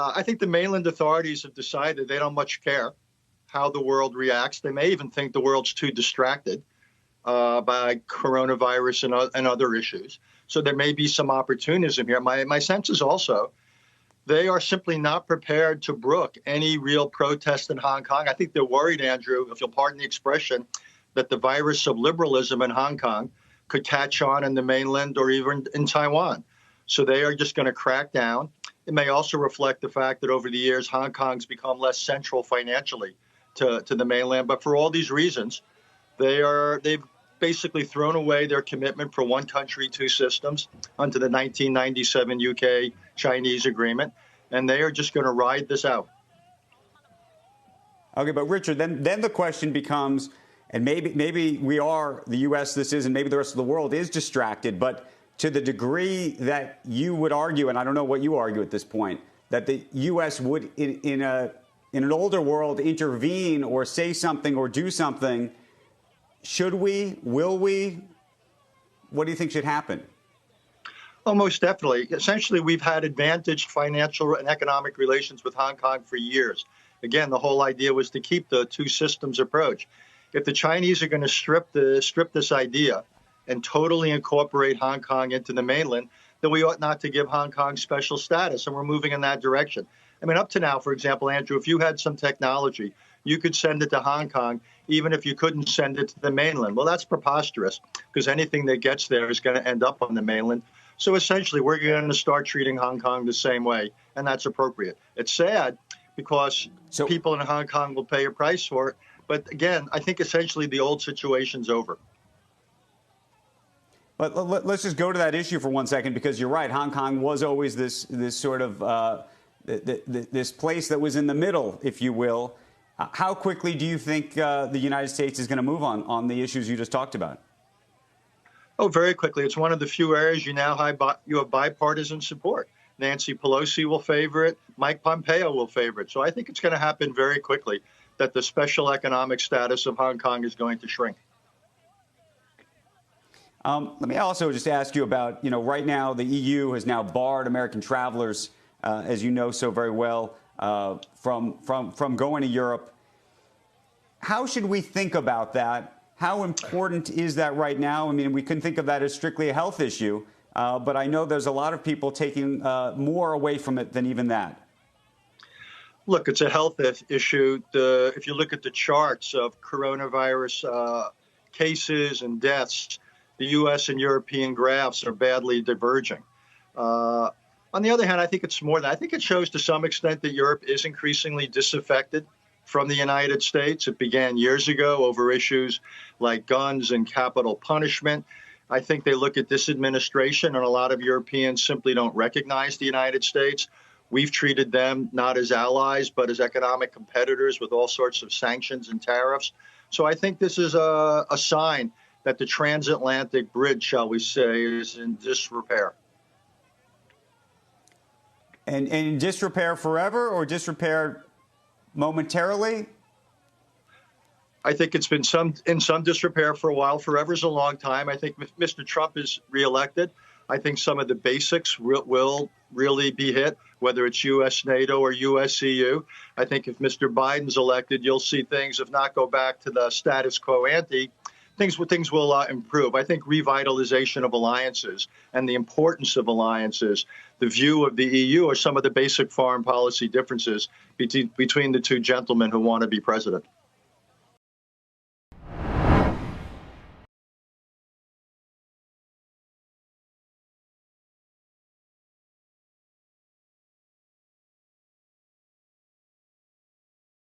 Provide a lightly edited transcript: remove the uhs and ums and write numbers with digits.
I think the mainland authorities have decided they don't much care how the world reacts. They may even think the world's too distracted by coronavirus and other issues. So there may be some opportunism here. My sense is also they are simply not prepared to brook any real protest in Hong Kong. I think they're worried, Andrew, if you'll pardon the expression, that the virus of liberalism in Hong Kong could catch on in the mainland or even in Taiwan. So they are just going to crack down. It may also reflect the fact that over the years, Hong Kong's become less central financially to the mainland. But for all these reasons, they've basically thrown away their commitment for one country, two systems under the 1997 UK-Chinese agreement, and they are just going to ride this out. Okay, but Richard, then the question becomes, and maybe we are, the U.S. this is, and maybe the rest of the world is distracted, but to the degree that you would argue, and I don't know what you argue at this point, that the U.S. would, in an older world, intervene or say something or do something, should we? Will we? What do you think should happen? Oh, most definitely. Essentially, we've had advantaged financial and economic relations with Hong Kong for years. Again, the whole idea was to keep the two systems approach. If the Chinese are going to strip this idea and totally incorporate Hong Kong into the mainland, then we ought not to give Hong Kong special status, and we're moving in that direction. I mean, up to now, for example, Andrew, if you had some technology, you could send it to Hong Kong, even if you couldn't send it to the mainland. Well, that's preposterous, because anything that gets there is going to end up on the mainland. So essentially, we're going to start treating Hong Kong the same way, and that's appropriate. It's sad because people in Hong Kong will pay a price for it. But again, I think essentially the old situation's over. But let's just go to that issue for 1 second, because you're right. Hong Kong was always this sort of this place that was in the middle, if you will. How quickly do you think the United States is going to move on the issues you just talked about? Oh, very quickly. It's one of the few areas you have bipartisan support. Nancy Pelosi will favor it. Mike Pompeo will favor it. So I think it's going to happen very quickly that the special economic status of Hong Kong is going to shrink. Let me also just ask you about, right now the EU has now barred American travelers, as you know so very well, from going to Europe. How should we think about that? How important is that right now? I mean, we can think of that as strictly a health issue, but I know there's a lot of people taking more away from it than even that. Look, it's a health issue. If you look at the charts of coronavirus cases and deaths, the U.S. and European graphs are badly diverging. On the other hand, I think it's more than I think it shows to some extent that Europe is increasingly disaffected from the United States. It began years ago over issues like guns and capital punishment. I think they look at this administration, and a lot of Europeans simply don't recognize the United States. We've treated them not as allies, but as economic competitors with all sorts of sanctions and tariffs. So I think this is a sign that the transatlantic bridge, shall we say, is in disrepair. And in disrepair forever, or disrepair momentarily? I think it's been in some disrepair for a while. Forever is a long time. I think if Mr. Trump is reelected, I think some of the basics will really be hit, whether it's U.S. NATO or U.S. EU. I think if Mr. Biden's elected, you'll see things, if not go back to the status quo ante, things will improve. I think revitalization of alliances and the importance of alliances, the view of the EU, are some of the basic foreign policy differences between the two gentlemen who want to be president.